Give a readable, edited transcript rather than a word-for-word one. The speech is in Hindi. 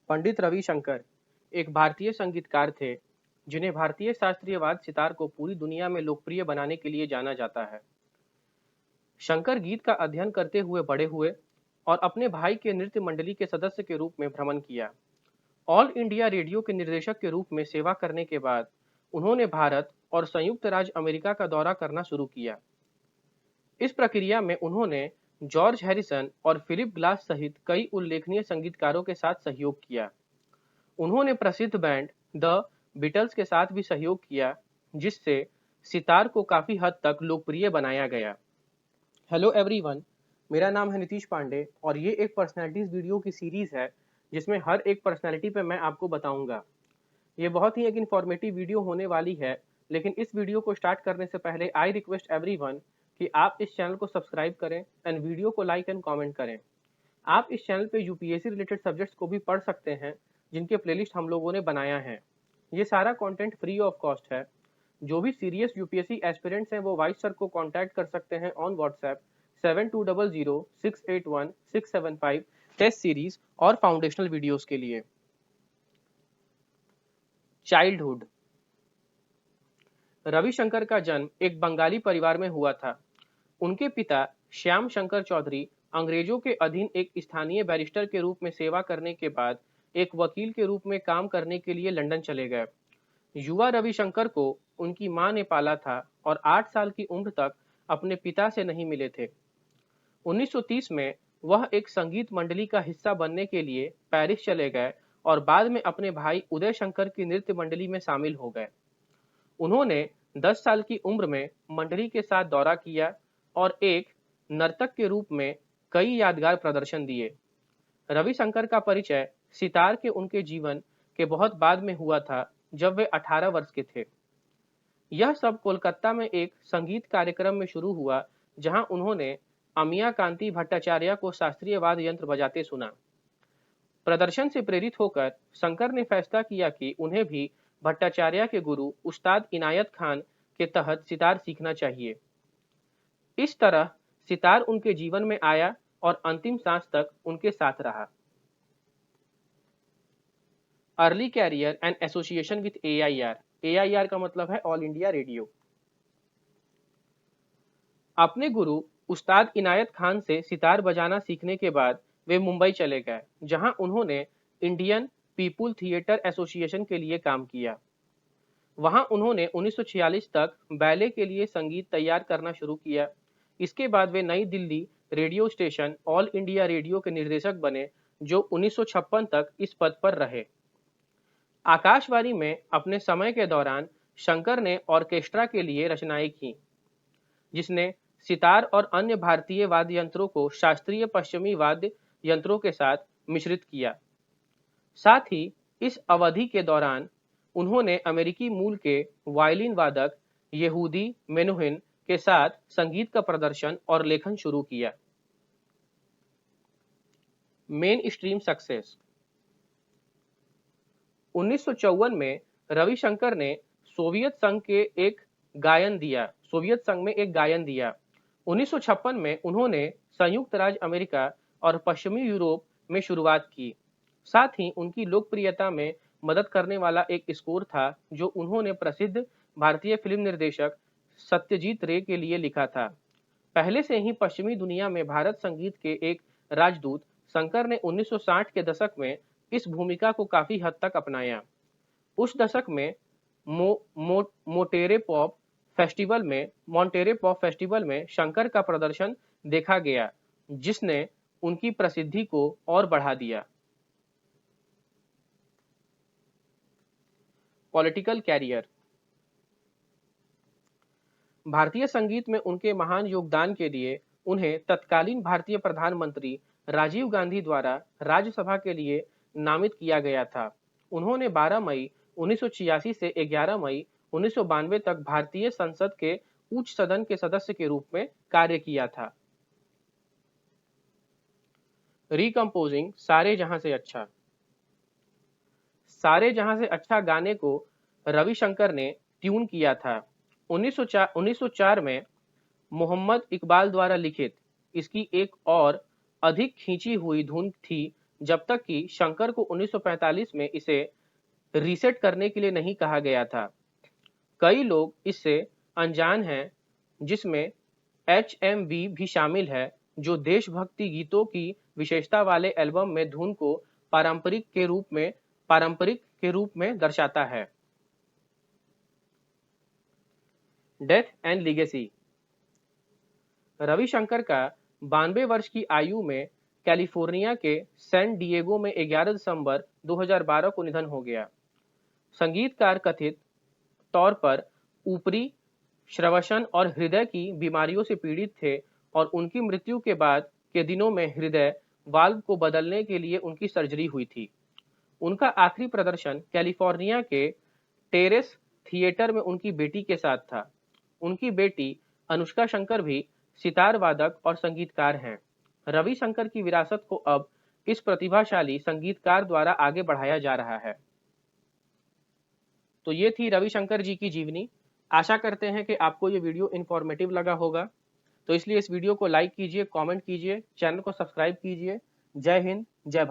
पंडित रविशंकर एक भारतीय संगीतकार थे जिन्हें भारतीय शास्त्रीय वाद्य सितार को पूरी दुनिया में लोकप्रिय बनाने के लिए जाना जाता है। शंकर गीत का अध्ययन करते हुए बड़े हुए और अपने भाई के नृत्य मंडली के सदस्य के रूप में भ्रमण किया। ऑल इंडिया रेडियो के निर्देशक के रूप में सेवा करने के बाद उन्होंने भारत और संयुक्त राज्य अमेरिका का दौरा करना शुरू किया। इस प्रक्रिया में उन्होंने जॉर्ज हैरिसन और फिलिप ग्लास सहित कई उल्लेखनीय संगीतकारों के साथ सहयोग किया। उन्होंने प्रसिद्ध बैंड द बीटल्स के साथ भी सहयोग किया, जिससे सितार को काफी हद तक लोकप्रिय बनाया गया। हेलो एवरीवन, मेरा नाम है नीतीश पांडे और ये एक पर्सनैलिटीज वीडियो की सीरीज है जिसमें हर एक पर्सनैलिटी पे मैं आपको बताऊंगा। ये बहुत ही एक इन्फॉर्मेटिव वीडियो होने वाली है, लेकिन इस वीडियो को स्टार्ट करने से पहले आई रिक्वेस्ट एवरीवन कि आप इस चैनल को सब्सक्राइब करें एंड वीडियो को लाइक एंड कमेंट करें। आप इस चैनल पे यूपीएससी रिलेटेड सब्जेक्ट्स को भी पढ़ सकते हैं, जिनके प्लेलिस्ट हम लोगों ने बनाया है। ये सारा कंटेंट फ्री ऑफ कॉस्ट है। जो भी सीरियस यूपीएससी एस्पिरेंट्स हैं वो वाइस सर को कांटेक्ट कर सकते हैं ऑन व्हाट्सएप 7200681675 टेस्ट सीरीज और फाउंडेशनल वीडियोस के लिए। चाइल्डहुड। रविशंकर का जन्म एक बंगाली परिवार में हुआ था। उनके पिता श्याम शंकर चौधरी अंग्रेजों के अधीन एक स्थानीय बैरिस्टर के रूप में सेवा करने के बाद एक वकील के रूप में काम करने के लिए लंदन चले गए। युवा रविशंकर को उनकी मां ने पाला था और 8 साल की उम्र तक अपने पिता से नहीं मिले थे। 1930 में वह एक संगीत मंडली का हिस्सा बनने के लिए पेरिस चले गए और बाद में अपने भाई उदय शंकर की नृत्य मंडली में शामिल हो गए। उन्होंने 10 साल की उम्र में मंडली के साथ दौरा किया और एक नर्तक के रूप में कई यादगार प्रदर्शन दिए। रविशंकर का परिचय सितार के उनके जीवन के बहुत बाद में हुआ था, जब वे 18 वर्ष के थे। यह सब कोलकाता में एक संगीत कार्यक्रम में शुरू हुआ, जहां उन्होंने अमिया कांति भट्टाचार्य को शास्त्रीय वाद्य यंत्र बजाते सुना। प्रदर्शन से प्रेरित होकर शंकर ने फैसला किया कि उन्हें भी भट्टाचार्य के गुरु उस्ताद इनायत खान के तहत सितार सीखना चाहिए। इस तरह सितार उनके जीवन में आया और अंतिम सांस तक उनके साथ रहा। Early career and association with AIR. AIR का मतलब है ऑल इंडिया रेडियो। अपने गुरु उस्ताद इनायत खान से सितार बजाना सीखने के बाद वे मुंबई चले गए, जहां उन्होंने इंडियन पीपुल थिएटर एसोसिएशन के लिए काम किया। वहां उन्होंने 1946 तक बैले के लिए संगीत तैयार करना शुरू किया। इसके बाद वे नई Delhi radio station all India radio के निर्देशक बने, जो 1956 तक इस पद पर रहे। आकाशवाणी में अपने समय के दौरान शंकर ने ऑर्केस्ट्रा के लिए रचनाएं की, जिसने सितार और अन्य भारतीय वाद्य यंत्रों को शास्त्रीय पश्चिमी वाद्य यंत्रों के साथ मिश्रित किया। साथ ही इस अवधि के दौरान उन्होंने अमेरिकी मूल के वायलिन वादक यहूदी मेनुहिन के साथ संगीत का प्रदर्शन और लेखन शुरू किया। Main stream success. 1954 में रविशंकर ने सोवियत संघ में एक गायन दिया। 1956 में उन्होंने संयुक्त राज्य अमेरिका और पश्चिमी यूरोप में शुरुआत की। साथ ही उनकी लोकप्रियता में मदद करने वाला एक स्कोर था, जो उन्होंने प्रसिद्ध भारतीय फिल्म निर्देशक सत्यजीत रे के लिए लिखा था। पहले से ही पश्चिमी दुनिया में भारत संगीत के एक राजदूत शंकर ने 1960 के दशक में इस भूमिका को काफी हद तक अपनाया। उस दशक में मॉन्टेरे पॉप फेस्टिवल में शंकर का प्रदर्शन देखा गया, जिसने उनकी प्रसिद्धि को और बढ़ा दिया। Political career. भारतीय संगीत में उनके महान योगदान के लिए उन्हें तत्कालीन भारतीय प्रधानमंत्री राजीव गांधी द्वारा राज्यसभा के लिए नामित किया गया था। उन्होंने 12 मई 1986 से 11 मई 1992 तक भारतीय संसद के उच्च सदन के सदस्य के रूप में कार्य किया था। रिकम्पोजिंग सारे जहां से अच्छा। सारे जहां से अच्छा गाने को रविशंकर ने ट्यून किया था। 1904 में मोहम्मद इकबाल द्वारा लिखित इसकी एक और अधिक खींची हुई धुन थी, जब तक कि शंकर को 1945 में इसे रीसेट करने के लिए नहीं कहा गया था। कई लोग इससे अनजान हैं, जिसमें HMV भी शामिल है, जो देशभक्ति गीतों की विशेषता वाले एल्बम में धुन को पारंपरिक के रूप में दर्शाता है। Death and legacy. रविशंकर का 92 वर्ष की आयु में कैलिफोर्निया के सैन डिएगो में 11 दिसंबर 2012 को निधन हो गया। संगीतकार कथित तौर पर ऊपरी श्वसन और हृदय की बीमारियों से पीड़ित थे और उनकी मृत्यु के बाद के दिनों में हृदय वाल्व को बदलने के लिए उनकी सर्जरी हुई थी। उनका आखिरी प्रदर्शन कैलिफोर्निया के टेरेस थिएटर में उनकी बेटी के साथ था। उनकी बेटी अनुष्का शंकर भी सितार वादक और संगीतकार हैं। रविशंकर की विरासत को अब इस प्रतिभाशाली संगीतकार द्वारा आगे बढ़ाया जा रहा है। तो ये थी रविशंकर जी की जीवनी। आशा करते हैं कि आपको ये वीडियो इन्फॉर्मेटिव लगा होगा। तो इसलिए इस वीडियो को लाइक कीजिए, कमेंट कीजिए, चैनल को सब्सक्राइब कीजिए। जय हिंद, जय भारत।